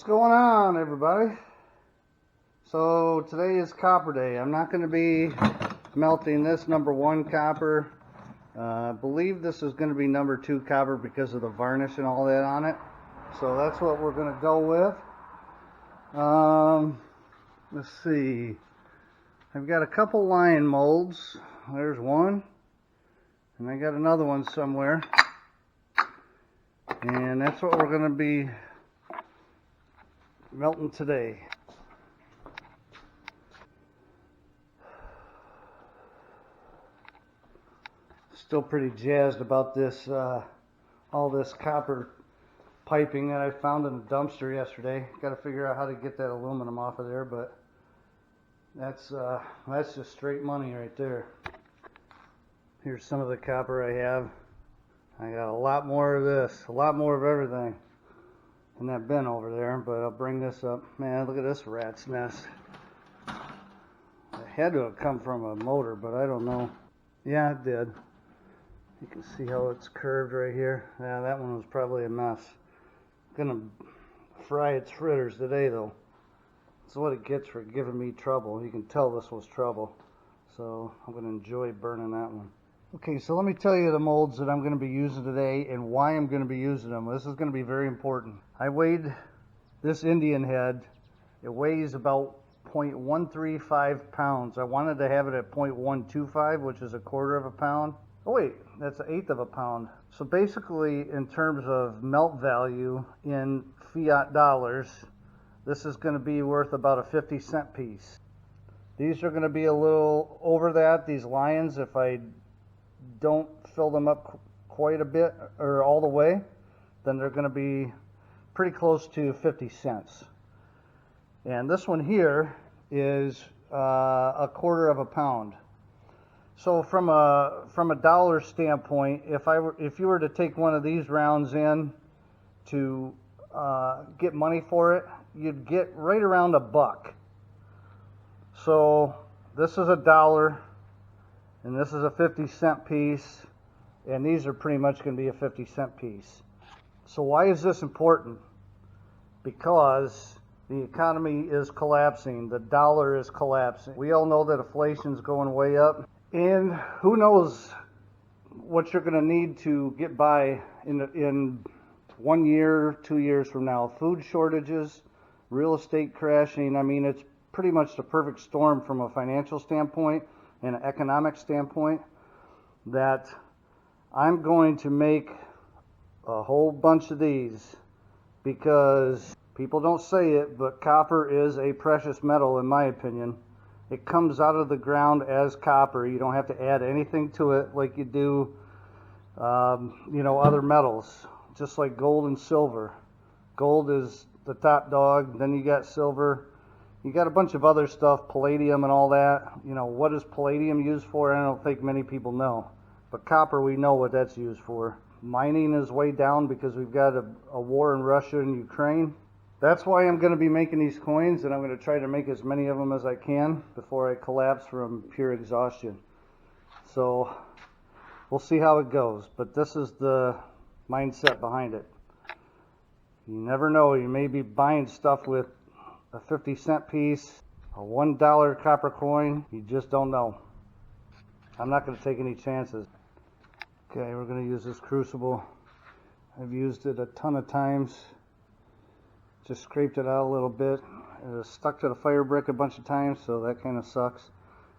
What's going on, everybody? So today is copper day. I'm not going to be melting this number 1 copper. I believe this is going to be number 2 copper because of the varnish and all that on it. So that's what we're going to go with. Let's see. I've got a couple lion molds. There's one. And I got another one somewhere. And that's what we're going to be melting today. Still pretty jazzed about this, all this copper piping that I found in the dumpster yesterday. Got to figure out how to get that aluminum off of there, but that's just straight money right there. Here's some of the copper I have. I got a lot more of this, a lot more of everything in that bin over there, but I'll bring this up. Man, look at this rat's nest. It had to have come from a motor, but I don't know. Yeah, it did. You can see how it's curved right here. Yeah, that one was probably a mess. Gonna fry its fritters today, though. That's what it gets for giving me trouble. You can tell this was trouble. So I'm gonna enjoy burning that one. Okay, so let me tell you the molds that I'm going to be using today and why I'm going to be using them. This is going to be very important. I weighed this Indian head. It weighs about 0.135 pounds. I wanted to have it at 0.125, which is a quarter of a pound. Oh wait, that's an eighth of a pound. So basically, in terms of melt value in fiat dollars, this is going to be worth about a 50-cent piece. These are going to be a little over that, these lions, if I don't fill them up quite a bit or all the way, then they're going to be pretty close to 50 cents. And this one here is a quarter of a pound. So from a dollar standpoint, if you were to take one of these rounds in to get money for it, you'd get right around $1. So this is $1. And this is a 50-cent piece, and these are pretty much going to be a 50-cent piece. So why is this important? Because the economy is collapsing. The dollar is collapsing. We all know that inflation's going way up, and who knows what you're going to need to get by in 1 year, 2 years from now. Food shortages, real estate crashing. I mean, it's pretty much the perfect storm from a financial standpoint and an economic standpoint, that I'm going to make a whole bunch of these because people don't say it, but copper is a precious metal in my opinion. It comes out of the ground as copper. You don't have to add anything to it like you do other metals, just like gold and silver. Gold is the top dog, then you got silver. You got a bunch of other stuff, palladium and all that. You know, what is palladium used for? I don't think many people know. But copper, we know what that's used for. Mining is way down because we've got a war in Russia and Ukraine. That's why I'm going to be making these coins, and I'm going to try to make as many of them as I can before I collapse from pure exhaustion. So we'll see how it goes. But this is the mindset behind it. You never know. You may be buying stuff with a 50-cent piece, a $1 copper coin. You just don't know. I'm not going to take any chances. Okay, we're going to use this crucible. I've used it a ton of times. Just scraped it out a little bit. It was stuck to the fire brick a bunch of times, so that kind of sucks.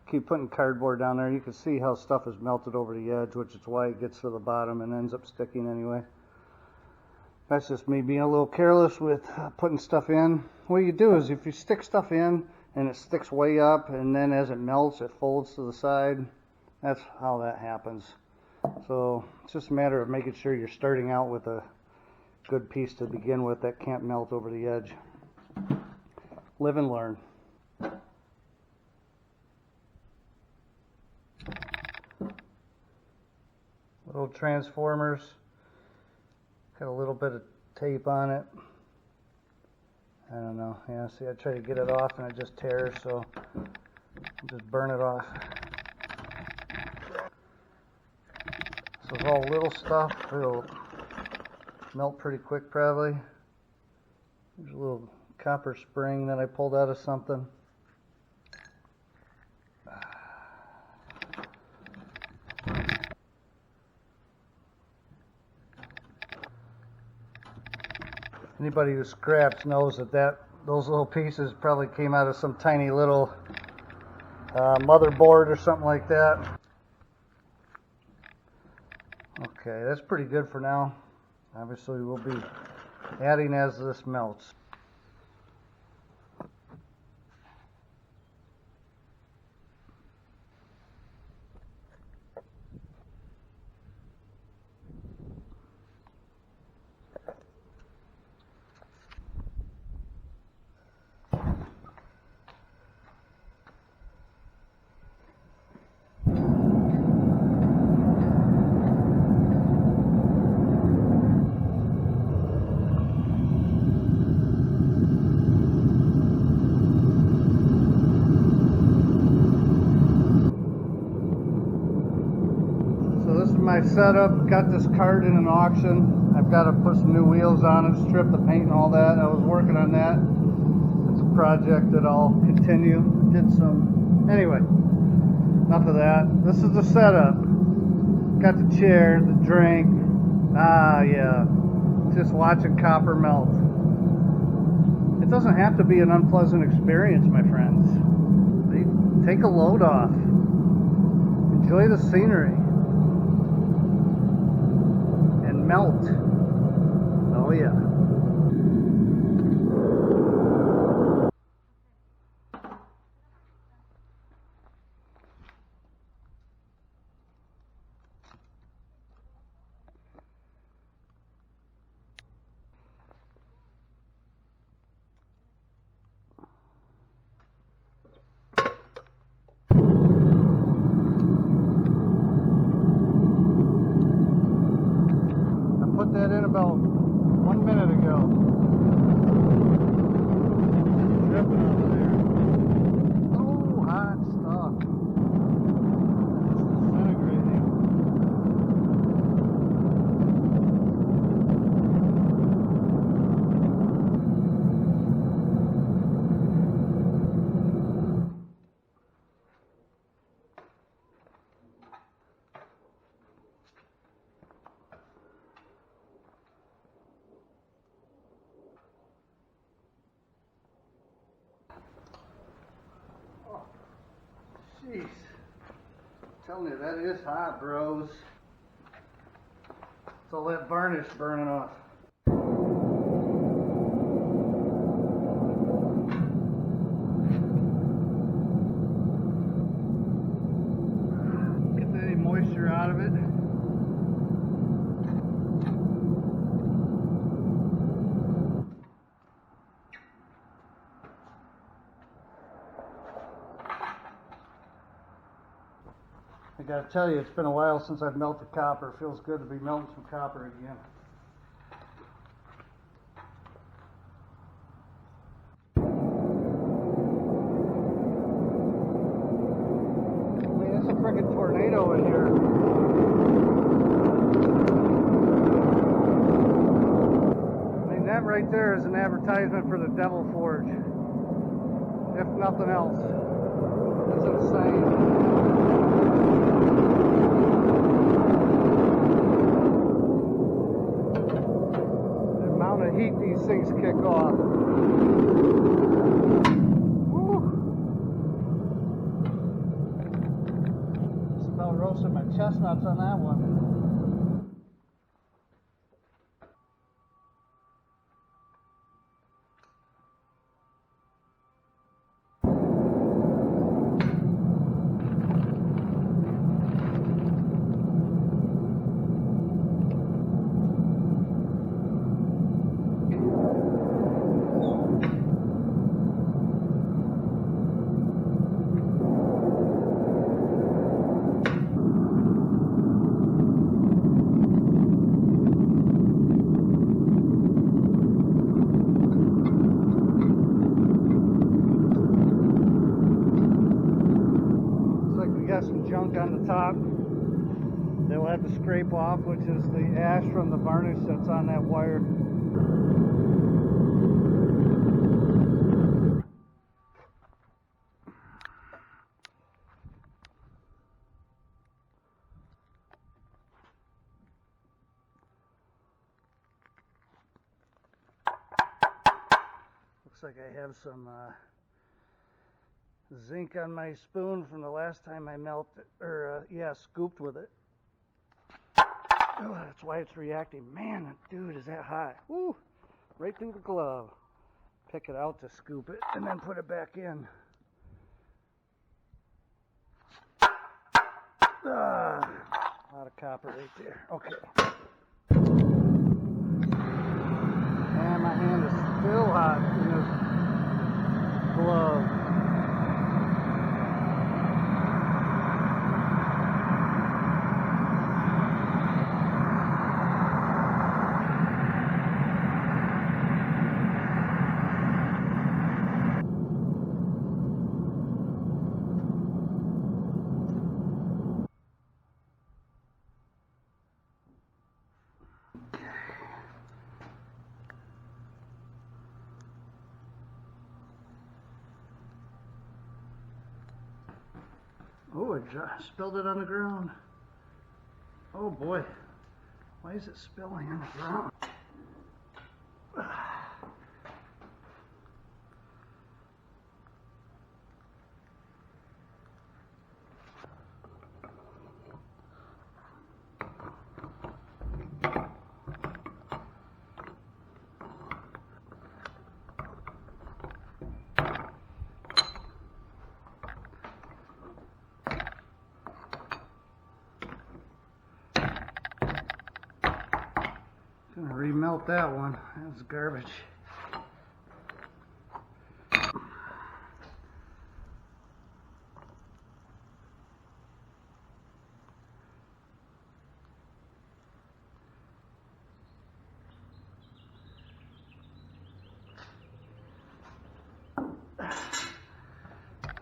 Keep putting cardboard down there. You can see how stuff is melted over the edge, which is why it gets to the bottom and ends up sticking anyway. That's just me being a little careless with putting stuff in. What you do is if you stick stuff in and it sticks way up, and then as it melts it folds to the side, that's how that happens. So it's just a matter of making sure you're starting out with a good piece to begin with that can't melt over the edge. Live and learn. Little transformers. Got a little bit of tape on it. I don't know. Yeah, see, I try to get it off and it just tears, so I'll just burn it off. So it's all little stuff. It'll melt pretty quick, probably. There's a little copper spring that I pulled out of something. Anybody who scraps knows that those little pieces probably came out of some tiny little motherboard or something like that. Okay, that's pretty good for now. Obviously we'll be adding as this melts. My setup, got this cart in an auction. I've got to put some new wheels on it, strip the paint and all that. I was working on that. It's a project that I'll continue. Anyway, enough of that. This is the setup. Got the chair, the drink. Yeah, just watching copper melt. It doesn't have to be an unpleasant experience, my friends. Take a load off. Enjoy the scenery. Melt. Oh yeah. That in about 1 minute ago. Dripping over there. Oh, hot stuff. It's disintegrating. Jeez, I'm telling you, that is hot, bros. It's all that varnish burning off. Get any moisture out of it. I gotta tell you, it's been a while since I've melted copper. It feels good to be melting some copper again. I mean, it's a freaking tornado in here. I mean, that right there is an advertisement for the Devil Forge. If nothing else. It's insane. Heat these things kick off. Woo. Just about roasted my chestnuts on that one. Junk on the top that we'll have to scrape off, which is the ash from the varnish that's on that wire. like I have some zinc on my spoon from the last time I melted, or scooped with it. Oh, that's why it's reacting. Man, dude, is that hot. Woo! Right through the glove. Pick it out to scoop it and then put it back in. A lot of copper right there. Okay. And my hand is still hot in this glove. Oh, I spilled it on the ground. Oh boy, why is it spilling on the ground? Gonna remelt that one. That was garbage.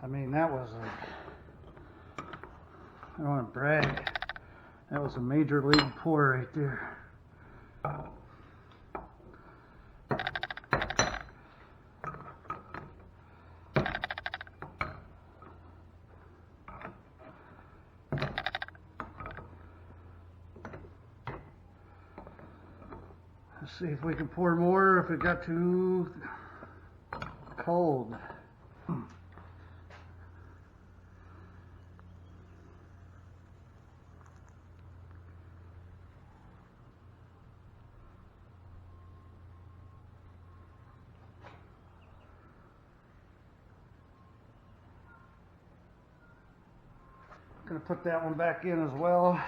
I mean, that was I don't want to brag. That was a major league pour right there. Let's see if we can pour more if it got too cold. Gonna put that one back in as well.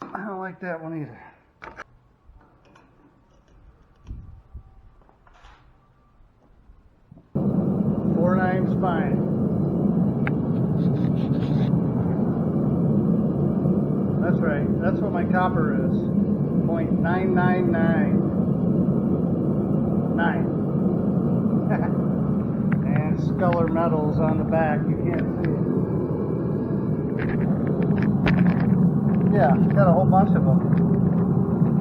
I don't like that one either. .49's fine. That's right. That's what my copper is. .9999. And Sculler Metals on the back. You can't see it. Yeah, got a whole bunch of them.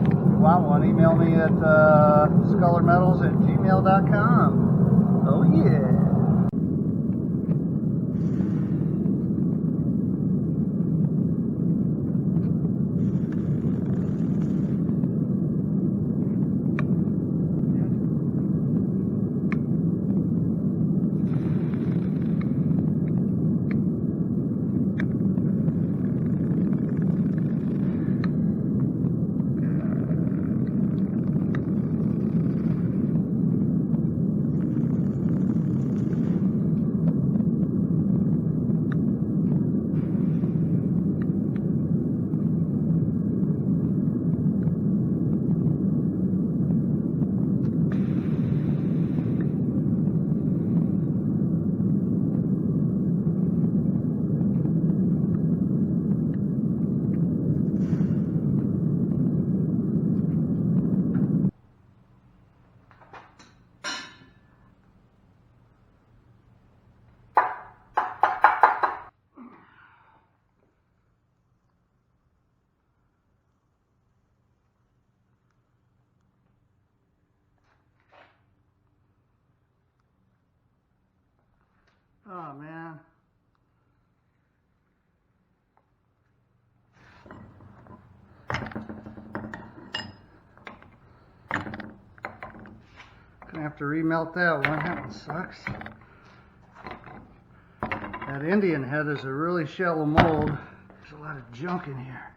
If you want one, email me at scullermetals@gmail.com. Oh yeah. Oh man. Gonna have to remelt that one. That one sucks. That Indian head is a really shallow mold. There's a lot of junk in here.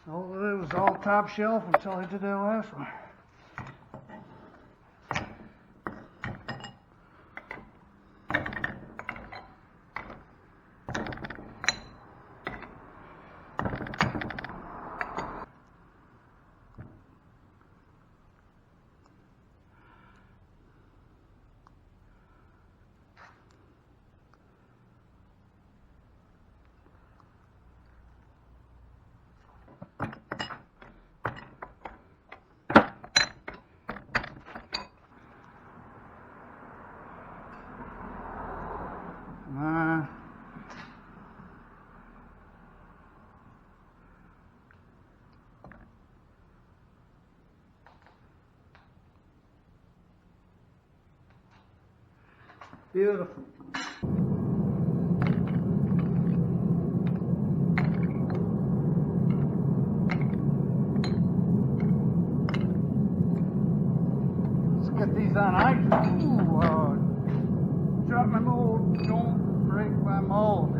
Oh, it was all top shelf until I did that last one. Beautiful. Let's get these on ice. Ooh, drop my mold. Don't break my mold.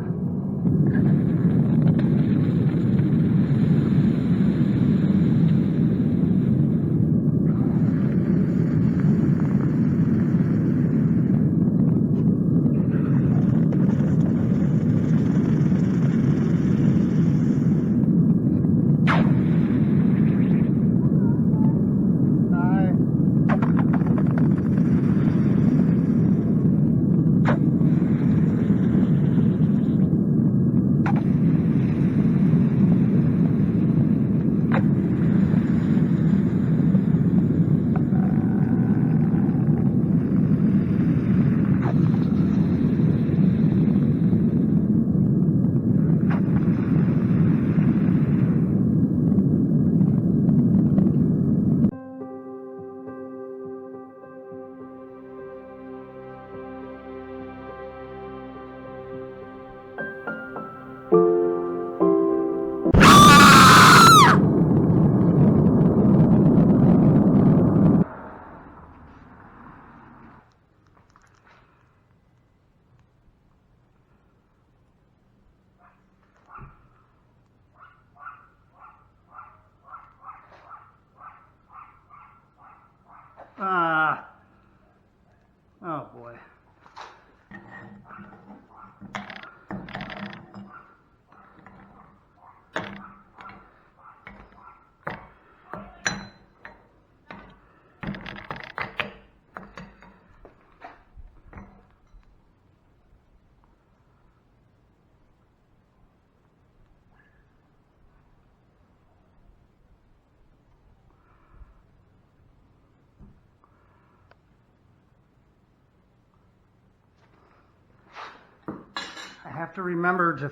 have to remember to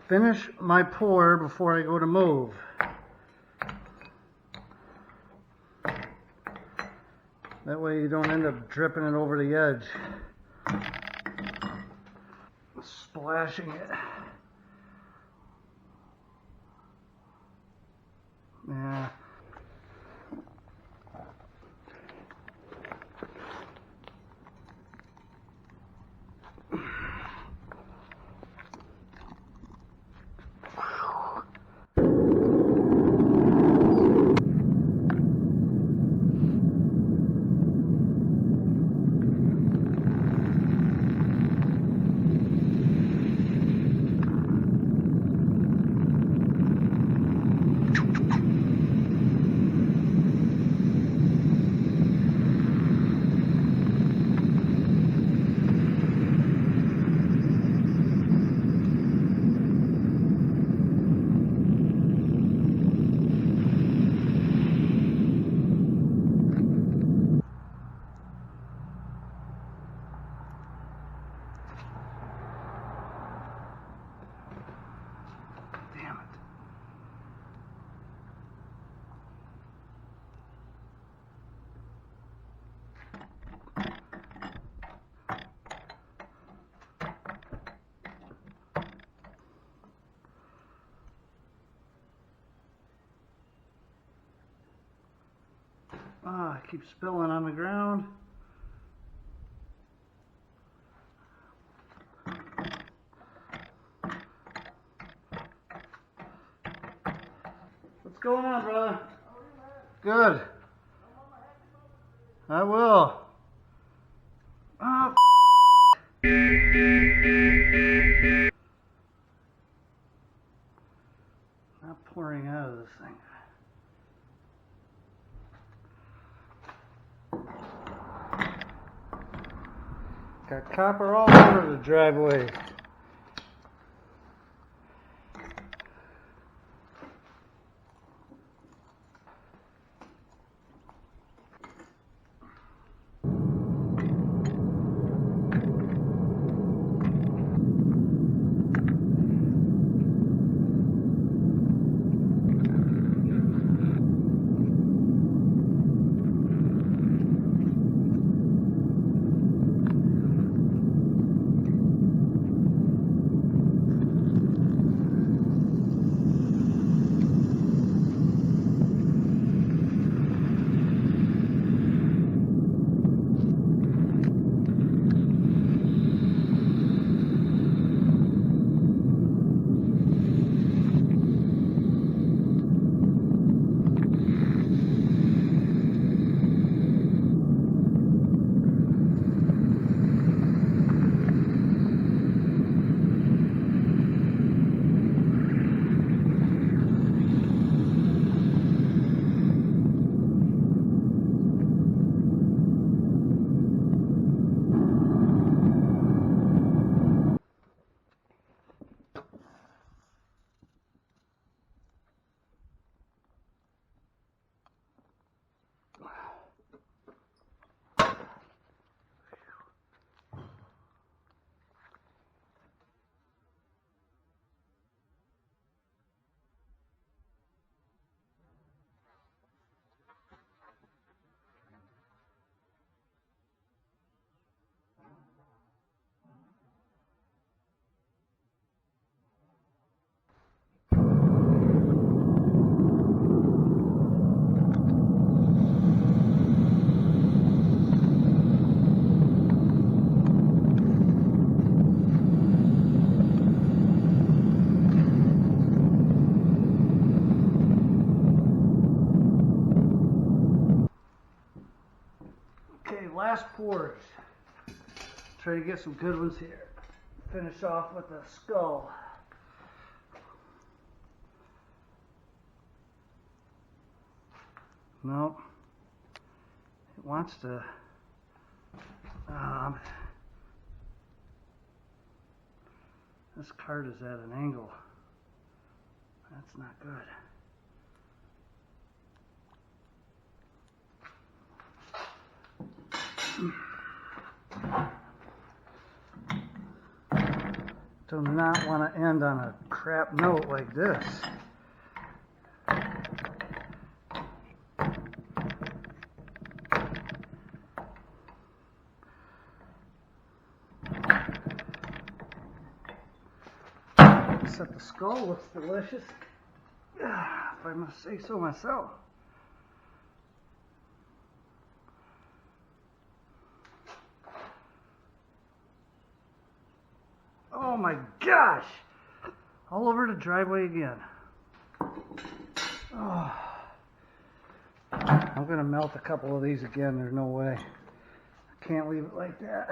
finish my pour before I go to move. That way you don't end up dripping it over the edge. Splashing it. Yeah. Damn it. Ah, I keep spilling on the ground. What's going on, brother? Good. I will. Oh, not pouring out of this thing. Got copper all over the driveway. Last pours. Try to get some good ones here. Finish off with the skull. Nope. It wants to. This card is at an angle. That's not good. do not want to end on a crap note like this. Except the skull looks delicious, if I must say so myself. Oh my gosh! All over the driveway again. Oh. I'm gonna melt a couple of these again, there's no way. I can't leave it like that.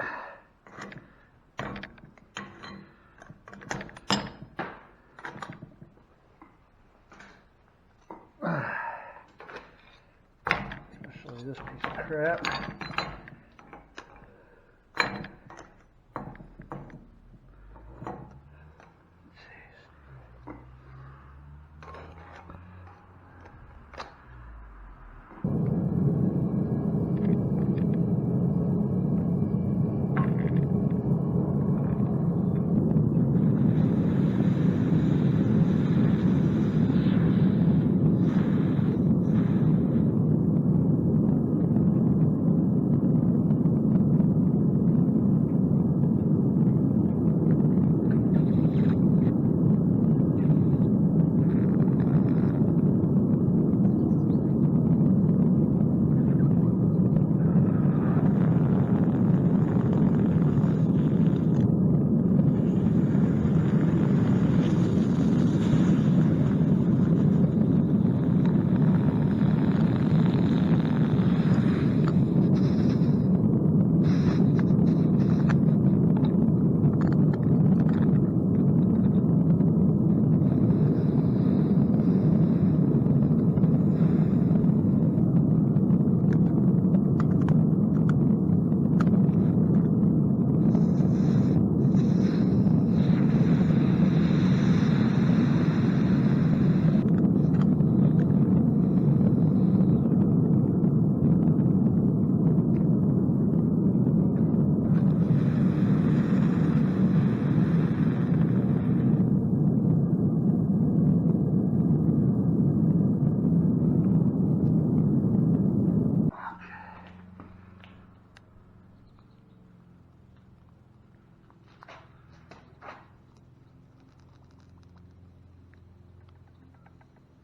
Especially this piece of crap.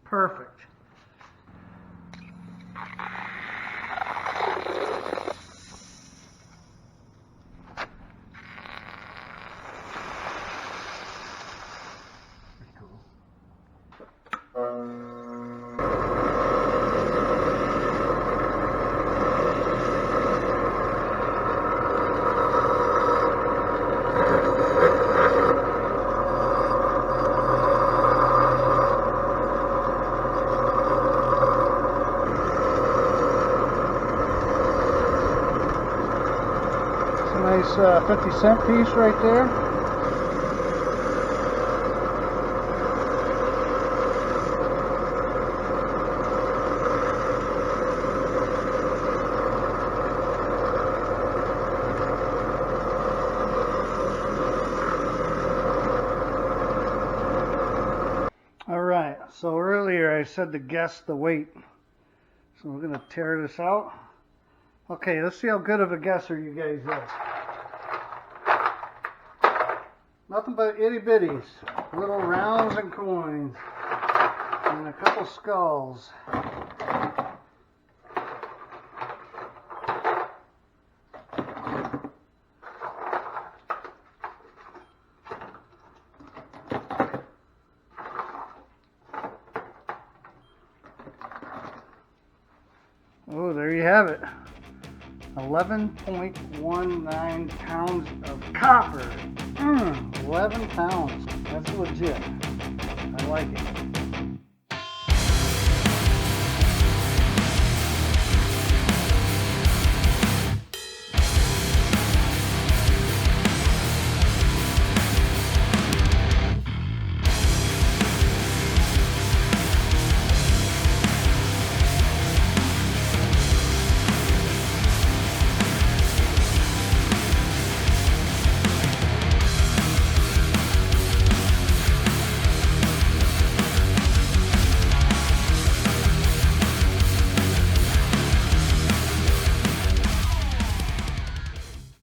Perfect. Nice 50-cent piece right there. All right, so earlier I said to guess the weight. So we're going to tear this out. Okay, let's see how good of a guesser you guys are. Nothing but itty bitties, little rounds and coins, and a couple skulls. Oh, there you have it. 11.19 pounds of copper. 11 pounds. That's legit. I like it.